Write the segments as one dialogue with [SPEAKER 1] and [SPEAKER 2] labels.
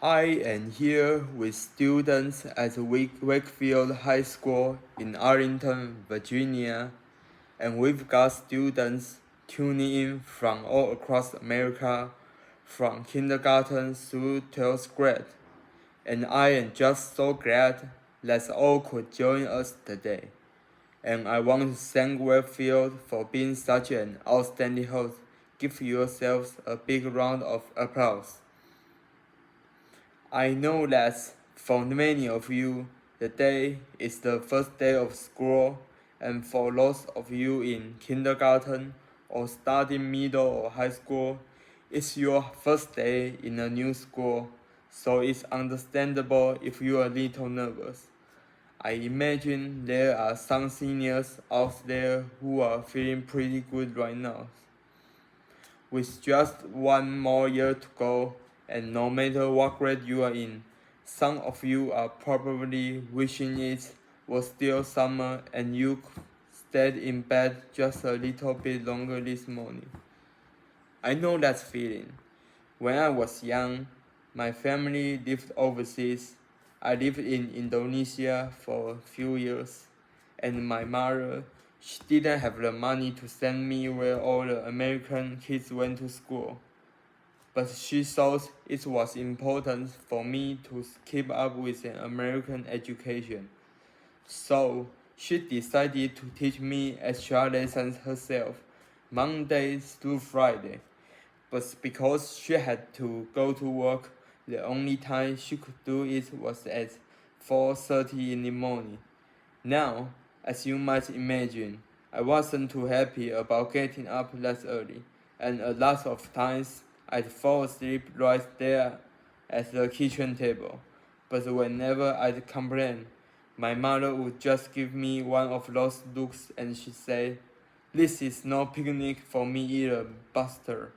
[SPEAKER 1] I am here with students at Wakefield High School in Arlington, Virginia, and we've got students tuning in from all across America, from kindergarten through 12th grade, and I am just so glad that all could join us today. And I want to thank Wakefield for being such an outstanding host. Give yourselves a big round of applause. I know that for many of you, the day is the first day of school, and for those of you in kindergarten or starting middle or high school, it's your first day in a new school, so it's understandable if you are a little nervous. I imagine there are some seniors out there who are feeling pretty good right now. With just one more year to go, and no matter what grade you are in, some of you are probably wishing it was still summer and you stayed in bed just a little bit longer this morning. I know that feeling. When I was young, my family lived overseas. I lived in Indonesia for a few years, and my mother, she didn't have the money to send me where all the American kids went to school. But she thought it was important for me to keep up with an American education. So she decided to teach me extra lessons herself, Monday through Friday. But because she had to go to work, the only time she could do it was at 4:30 in the morning. Now, as you might imagine, I wasn't too happy about getting up that early, and a lot of times I'd fall asleep right there at the kitchen table. But whenever I'd complain, my mother would just give me one of those looks and she'd say, "This is no picnic for me either, Buster."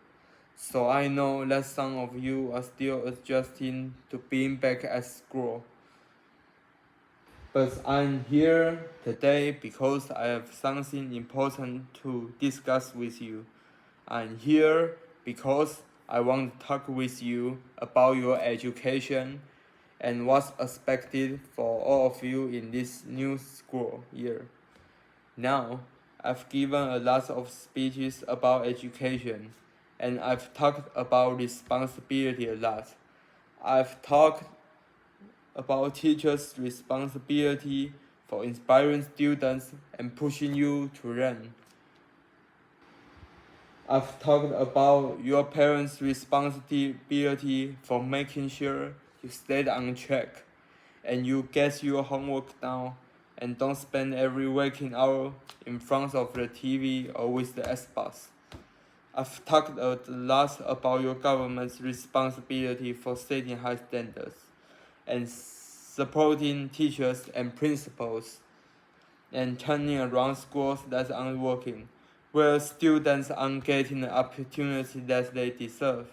[SPEAKER 1] So I know that some of you are still adjusting to being back at school. But I'm here today because I have something important to discuss with you. I'm here because I want to talk with you about your education and what's expected for all of you in this new school year. Now, I've given a lot of speeches about education, and I've talked about responsibility a lot. I've talked about teachers' responsibility for inspiring students and pushing you to learn. I've talked about your parents' responsibility for making sure you stay on track and you get your homework done and don't spend every waking hour in front of the TV or with the Xbox. I've talked a lot about your government's responsibility for setting high standards and supporting teachers and principals and turning around schools that aren't working, where students aren't getting the opportunity that they deserve.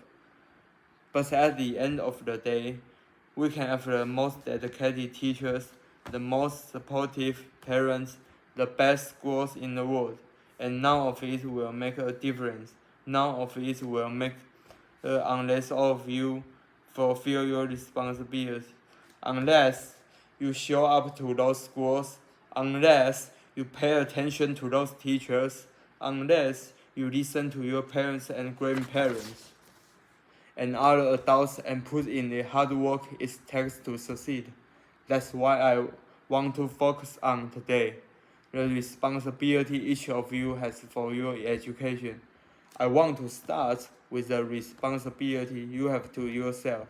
[SPEAKER 1] But at the end of the day, we can have the most dedicated teachers, the most supportive parents, the best schools in the world, and none of it will make a difference. None of it will make unless all of you fulfill your responsibility. Unless you show up to those schools, unless you pay attention to those teachers, unless you listen to your parents and grandparents and other adults and put in the hard work it takes to succeed. That's why I want to focus on today, the responsibility each of you has for your education. I want to start with the responsibility you have to yourself.